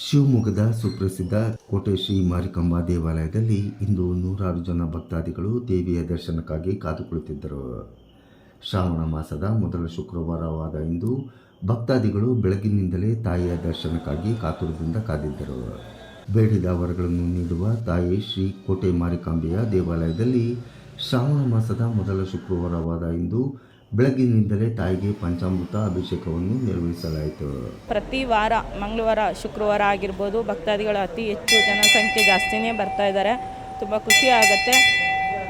ಶಿವಮೊಗ್ಗದ ಸುಪ್ರಸಿದ್ಧ ಕೋಟೆ ಶ್ರೀ ಮಾರಿಕಾಂಬಾ ದೇವಾಲಯದಲ್ಲಿ ಇಂದು ನೂರಾರು ಜನ ಭಕ್ತಾದಿಗಳು ದೇವಿಯ ದರ್ಶನಕ್ಕಾಗಿ ಕಾದು ಕುಳಿತಿದ್ದರು. ಶ್ರಾವಣ ಮಾಸದ ಮೊದಲ ಶುಕ್ರವಾರವಾದ ಇಂದು ಭಕ್ತಾದಿಗಳು ಬೆಳಗಿನಿಂದಲೇ ತಾಯಿಯ ದರ್ಶನಕ್ಕಾಗಿ ಕಾತುರದಿಂದ ಕಾದಿದ್ದರು. ಬೇಡಿದ ವರಗಳನ್ನು ನೀಡುವ ತಾಯಿ ಶ್ರೀ ಕೋಟೆ ಮಾರಿಕಾಂಬೆಯ ದೇವಾಲಯದಲ್ಲಿ ಶ್ರಾವಣ ಮಾಸದ ಮೊದಲ ಶುಕ್ರವಾರವಾದ ಇಂದು ಬೆಳಗ್ಗಿನಿಂದಲೇ ತಾಯಿಗೆ ಪಂಚಾಮೃತ ಅಭಿಷೇಕವನ್ನು ನಿರ್ವಹಿಸಲಾಯಿತು. ಪ್ರತಿ ವಾರ ಮಂಗಳವಾರ ಶುಕ್ರವಾರ ಆಗಿರ್ಬೋದು ಭಕ್ತಾದಿಗಳು ಅತಿ ಹೆಚ್ಚು ಜನಸಂಖ್ಯೆ ಜಾಸ್ತಿನೇ ಬರ್ತಾ ಇದ್ದಾರೆ. ತುಂಬ ಖುಷಿ ಆಗುತ್ತೆ.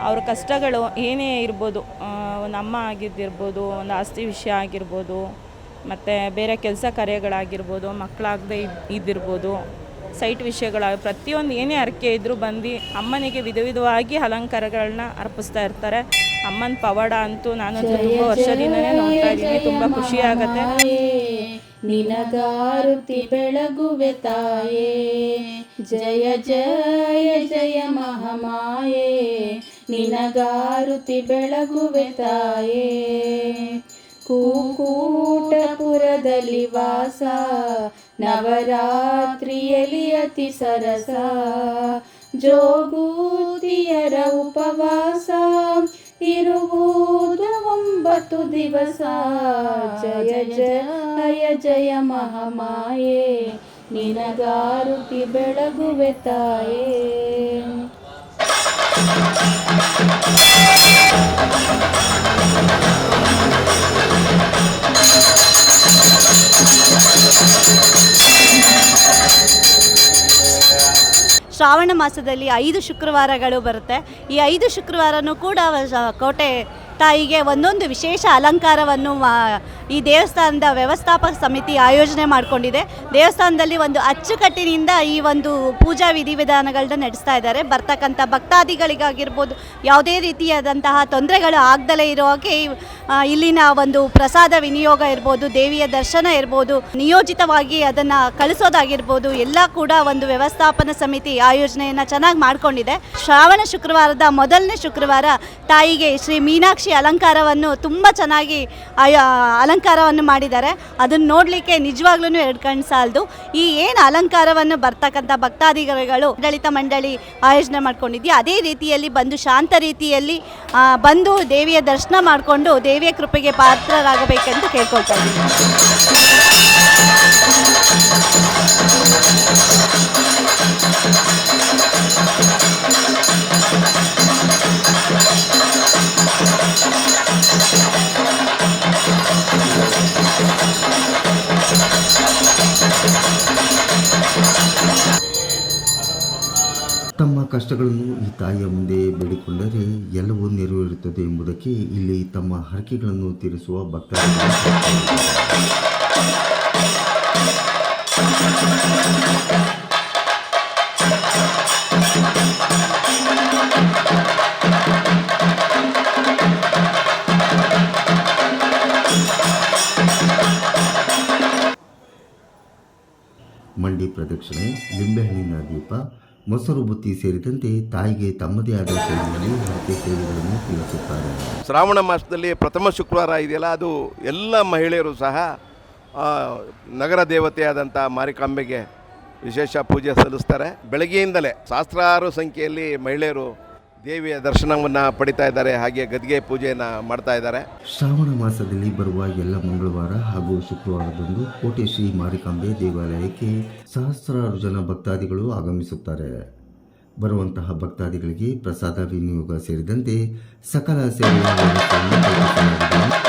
ಅವ್ರ ಕಷ್ಟಗಳು ಏನೇ ಇರ್ಬೋದು, ಒಂದು ಅಮ್ಮ ಆಗಿದ್ದಿರ್ಬೋದು, ಒಂದು ಆಸ್ತಿ ವಿಷಯ ಆಗಿರ್ಬೋದು, ಮತ್ತು ಬೇರೆ ಕೆಲಸ ಕಾರ್ಯಗಳಾಗಿರ್ಬೋದು, ಮಕ್ಕಳಾಗದೆ ಇದ್ದಿರ್ಬೋದು, ಸೈಟ್ ವಿಷಯಗಳ ಪ್ರತಿಯೊಂದು ಏನೇ ಹರಕೆ ಇದ್ದರೂ ಬಂದು ಅಮ್ಮನಿಗೆ ವಿಧವಾಗಿ ಅಲಂಕಾರಗಳನ್ನ ಅರ್ಪಿಸ್ತಾ ಇರ್ತಾರೆ. ಅಮ್ಮನ ಪವಾಡ ಅಂತೂ ನಾನು ತುಂಬ ವರ್ಷದಿಂದನೇ ನೋಡ್ತಾ ಇದ್ದೀನಿ. ತುಂಬ ಖುಷಿ ಆಗುತ್ತೆ. ನಿನಗಾರುತಿ ಬೆಳಗುವೆ ತಾಯೇ, ಜಯ ಜಯ ಜಯ ಮಹಾಮಾಯೇ, ನಿನಗಾರುತಿ ಬೆಳಗುವೆ ತಾಯೇ. ಕೂಕೂಟಪುರದಲ್ಲಿ ವಾಸ, ನವರಾತ್ರಿಯಲ್ಲಿ ಅತಿ ಸರಸ, ಜೋಗೂತಿಯರ ಉಪವಾಸ ಇರುವುದು 9 ದಿವಸ. ಜಯ ಜಯ ಜಯ ಮಹಾಮಾಯೇ, ನಿನಗಾರುತಿ ಬೆಳಗುವೆ ತಾಯೇ. ಶ್ರಾವಣ ಮಾಸದಲ್ಲಿ 5 ಶುಕ್ರವಾರಗಳು ಬರುತ್ತೆ. ಈ 5 ಶುಕ್ರವಾರನೂ ಕೂಡ ಕೋಟೆ ತಾಯಿಗೆ ಒಂದೊಂದು ವಿಶೇಷ ಅಲಂಕಾರವನ್ನು ಈ ದೇವಸ್ಥಾನದ ವ್ಯವಸ್ಥಾಪಕ ಸಮಿತಿ ಆಯೋಜನೆ ಮಾಡಿಕೊಂಡಿದೆ. ದೇವಸ್ಥಾನದಲ್ಲಿ ಒಂದು ಅಚ್ಚುಕಟ್ಟಿನಿಂದ ಈ ಒಂದು ಪೂಜಾ ವಿಧಿವಿಧಾನಗಳನ್ನ ನಡೆಸ್ತಾ ಇದ್ದಾರೆ. ಬರ್ತಕ್ಕಂಥ ಭಕ್ತಾದಿಗಳಿಗಾಗಿರ್ಬೋದು ಯಾವುದೇ ರೀತಿಯಾದಂತಹ ತೊಂದರೆಗಳು ಆಗದಲೇ ಇರೋ ಹಾಗೆ ಇಲ್ಲಿನ ಒಂದು ಪ್ರಸಾದ ವಿನಿಯೋಗ ಇರ್ಬೋದು, ದೇವಿಯ ದರ್ಶನ ಇರ್ಬೋದು, ನಿಯೋಜಿತವಾಗಿ ಅದನ್ನು ಕಳಿಸೋದಾಗಿರ್ಬೋದು, ಎಲ್ಲ ಕೂಡ ಒಂದು ವ್ಯವಸ್ಥಾಪನಾ ಸಮಿತಿ ಆಯೋಜನೆಯನ್ನು ಚೆನ್ನಾಗಿ ಮಾಡಿಕೊಂಡಿದೆ. ಶ್ರಾವಣ ಶುಕ್ರವಾರದ ಮೊದಲನೇ ಶುಕ್ರವಾರ ತಾಯಿಗೆ ಶ್ರೀ ಮೀನಾಕ್ಷಿ ಅಲಂಕಾರವನ್ನು ತುಂಬ ಚೆನ್ನಾಗಿ ಅಲಂಕಾರವನ್ನು ಮಾಡಿದ್ದಾರೆ. ಅದನ್ನು ನೋಡಲಿಕ್ಕೆ ನಿಜವಾಗ್ಲೂ 2 ಕಣ್ಣು ಸಾಲದು. ಈ ಏನು ಅಲಂಕಾರವನ್ನು ಬರ್ತಕ್ಕಂಥ ಭಕ್ತಾದಿಗಳು ಆಡಳಿತ ಮಂಡಳಿ ಆಯೋಜನೆ ಮಾಡ್ಕೊಂಡಿದ್ಯಾ ಅದೇ ರೀತಿಯಲ್ಲಿ ಬಂದು ಶಾಂತ ರೀತಿಯಲ್ಲಿ ಬಂದು ದೇವಿಯ ದರ್ಶನ ಮಾಡಿಕೊಂಡು ದೇವಿಯ ಕೃಪೆಗೆ ಪಾತ್ರರಾಗಬೇಕೆಂದು ಕೇಳ್ಕೊಳ್ತಾ ಇದ್ದೀನಿ. ತಮ್ಮ ಕಷ್ಟಗಳನ್ನು ಈ ತಾಯಿಯ ಮುಂದೆ ಬೇಡಿಕೊಂಡರೆ ಎಲ್ಲವೂ ನೆರವೇರುತ್ತದೆ ಎಂಬುದಕ್ಕೆ ಇಲ್ಲಿ ತಮ್ಮ ಹರಕೆಗಳನ್ನು ತೀರಿಸುವ ಭಕ್ತರು. ಮಂಡಿ ಪ್ರದಕ್ಷಿಣೆ, ಲಿಂಬೆಹಣ್ಣಿನ ದೀಪ, ಮೊಸರು ಬುತ್ತಿ ಸೇರಿದಂತೆ ತಾಯಿಗೆ ತಮ್ಮದೇ ಆದ ಶೈಲಿಯಲ್ಲಿ ಹರಕೆ ಸೇವೆಗಳನ್ನು ತಿಳಿಸುತ್ತಾರೆ. ಶ್ರಾವಣ ಮಾಸದಲ್ಲಿ ಪ್ರಥಮ ಶುಕ್ರವಾರ ಇದೆಯಲ್ಲ, ಅದು ಎಲ್ಲ ಮಹಿಳೆಯರು ಸಹ ನಗರ ದೇವತೆಯಾದಂಥ ಮಾರಿಕಾಂಬೆಗೆ ವಿಶೇಷ ಪೂಜೆ ಸಲ್ಲಿಸ್ತಾರೆ. ಬೆಳಗ್ಗೆಯಿಂದಲೇ ಸಹಸ್ರಾರು ಸಂಖ್ಯೆಯಲ್ಲಿ ಮಹಿಳೆಯರು ದೇವಿಯ ದರ್ಶನವನ್ನು ಪಡಿತಾ ಇದ್ದಾರೆ. ಹಾಗೆ ಗದ್ಗೆ ಪೂಜೆಯನ್ನು ಮಾಡ್ತಾ ಇದ್ದಾರೆ. ಶ್ರಾವಣ ಮಾಸದಲ್ಲಿ ಬರುವ ಎಲ್ಲ ಮಂಗಳವಾರ ಹಾಗೂ ಶುಕ್ರವಾರದಂದು ಕೋಟೆ ಶ್ರೀ ಮಾರಿಕಾಂಬೆ ದೇವಾಲಯಕ್ಕೆ ಸಹಸ್ರಾರು ಜನ ಭಕ್ತಾದಿಗಳು ಆಗಮಿಸುತ್ತಾರೆ. ಬರುವಂತಹ ಭಕ್ತಾದಿಗಳಿಗೆ ಪ್ರಸಾದ ವಿನಿಯೋಗ ಸೇರಿದಂತೆ ಸಕಲ ಸೇವೆಯ ವ್ಯವಸ್ಥೆಯನ್ನು ಕಲ್ಪಿಸಲಾಗಿದೆ.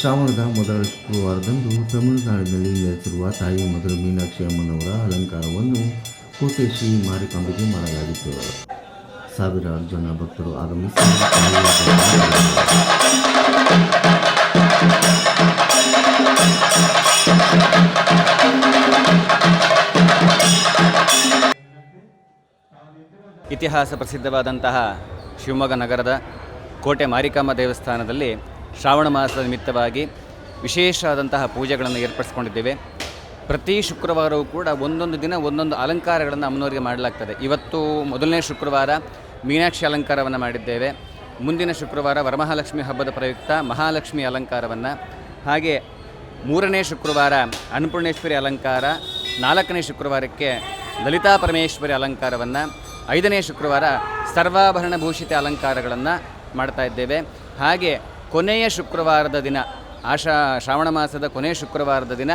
ಶ್ರಾವಣದ ಮೊದಲ ಶುಕ್ರವಾರದಂದು ತಮಿಳುನಾಡಿನಲ್ಲಿ ನೆಲೆಸಿರುವ ತಾಯಿ ಮಧುರ ಮೀನಾಕ್ಷಿ ಅಮ್ಮನವರ ಅಲಂಕಾರವನ್ನು ಕೋಟೆ ಶ್ರೀ ಮಾರಿಕಾಂಬೆಗೆ ಮಾಡಲಾಗಿತ್ತು. ಸಾವಿರಾರು ಜನ ಭಕ್ತರು ಆಗಮಿಸಿ ಇತಿಹಾಸ ಪ್ರಸಿದ್ಧವಾದಂತಹ ಶಿವಮೊಗ್ಗ ನಗರದ ಕೋಟೆ ಮಾರಿಕಾಂಬಾ ದೇವಸ್ಥಾನದಲ್ಲಿ ಶ್ರಾವಣ ಮಾಸದ ನಿಮಿತ್ತವಾಗಿ ವಿಶೇಷವಾದಂತಹ ಪೂಜೆಗಳನ್ನು ಏರ್ಪಡಿಸ್ಕೊಂಡಿದ್ದೇವೆ. ಪ್ರತಿ ಶುಕ್ರವಾರವೂ ಕೂಡ ಒಂದೊಂದು ದಿನ ಒಂದೊಂದು ಅಲಂಕಾರಗಳನ್ನು ಅಮ್ಮನವರಿಗೆ ಮಾಡಲಾಗ್ತದೆ. ಇವತ್ತು ಮೊದಲನೇ ಶುಕ್ರವಾರ ಮೀನಾಕ್ಷಿ ಅಲಂಕಾರವನ್ನು ಮಾಡಿದ್ದೇವೆ. ಮುಂದಿನ ಶುಕ್ರವಾರ ವರಮಹಾಲಕ್ಷ್ಮಿ ಹಬ್ಬದ ಪ್ರಯುಕ್ತ ಮಹಾಲಕ್ಷ್ಮಿ ಅಲಂಕಾರವನ್ನು, ಹಾಗೆ 3ನೇ ಶುಕ್ರವಾರ ಅನ್ನಪೂರ್ಣೇಶ್ವರಿ ಅಲಂಕಾರ, 4ನೇ ಶುಕ್ರವಾರಕ್ಕೆ ಲಲಿತಾ ಪರಮೇಶ್ವರಿ ಅಲಂಕಾರವನ್ನು, 5ನೇ ಶುಕ್ರವಾರ ಸರ್ವಾಭರಣ ಭೂಷಿತ ಅಲಂಕಾರಗಳನ್ನು ಮಾಡ್ತಾ ಇದ್ದೇವೆ. ಹಾಗೆ ಕೊನೆಯ ಶುಕ್ರವಾರದ ದಿನ, ಶ್ರಾವಣ ಮಾಸದ ಕೊನೆಯ ಶುಕ್ರವಾರದ ದಿನ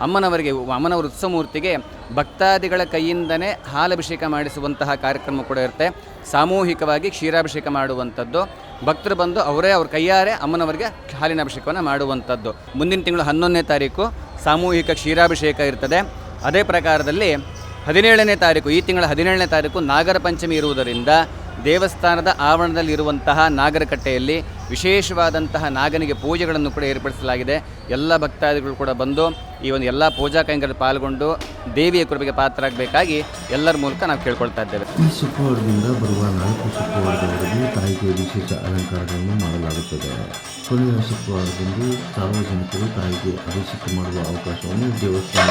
ಅಮ್ಮನವರ ಉತ್ಸವಮೂರ್ತಿಗೆ ಭಕ್ತಾದಿಗಳ ಕೈಯಿಂದನೇ ಹಾಲಭಿಷೇಕ ಮಾಡಿಸುವಂತಹ ಕಾರ್ಯಕ್ರಮ ಕೂಡ ಇರುತ್ತೆ. ಸಾಮೂಹಿಕವಾಗಿ ಕ್ಷೀರಾಭಿಷೇಕ ಮಾಡುವಂಥದ್ದು, ಭಕ್ತರು ಬಂದು ಅವರೇ ಅವ್ರ ಕೈಯಾರೆ ಅಮ್ಮನವರಿಗೆ ಹಾಲಿನ ಅಭಿಷೇಕವನ್ನು ಮಾಡುವಂಥದ್ದು. ಮುಂದಿನ ತಿಂಗಳು 11ನೇ ತಾರೀಕು ಸಾಮೂಹಿಕ ಕ್ಷೀರಾಭಿಷೇಕ ಇರ್ತದೆ. ಅದೇ ಪ್ರಕಾರದಲ್ಲಿ 17ನೇ ತಾರೀಕು, ಈ ತಿಂಗಳ 17ನೇ ತಾರೀಕು ನಾಗರ ಪಂಚಮಿ ಇರುವುದರಿಂದ ದೇವಸ್ಥಾನದ ಆವರಣದಲ್ಲಿರುವಂತಹ ನಾಗರಕಟ್ಟೆಯಲ್ಲಿ ವಿಶೇಷವಾದಂತಹ ನಾಗನಿಗೆ ಪೂಜೆಗಳನ್ನು ಕೂಡ ಏರ್ಪಡಿಸಲಾಗಿದೆ. ಎಲ್ಲ ಭಕ್ತಾದಿಗಳು ಕೂಡ ಬಂದು ಈ ಒಂದು ಎಲ್ಲ ಪೂಜಾ ಕೈಂಕರ್ಯದಲ್ಲಿ ಪಾಲ್ಗೊಂಡು ದೇವಿಯ ಕೃಪೆಗೆ ಪಾತ್ರರಾಗಬೇಕಾಗಿ ಎಲ್ಲರ ಮೂಲಕ ನಾವು ಕೇಳ್ಕೊಳ್ತಾ ಇದ್ದೇವೆ. ಈ ಶುಕ್ರವಾರದಿಂದ ಬರುವ 4 ಶುಕ್ರವಾರದವರೆಗೂ ತಾಯಿಗೆ ವಿಶೇಷ ಅಲಂಕಾರಗಳನ್ನು ಮಾಡಲಾಗುತ್ತದೆ. ಕೊನೆಯ ಶುಕ್ರವಾರದಂದು ಸಾರ್ವಜನಿಕರು ತಾಯಿಗೆ ಅಭಿಷೇಕ ಮಾಡುವ ಅವಕಾಶವನ್ನು ದೇವಸ್ಥಾನ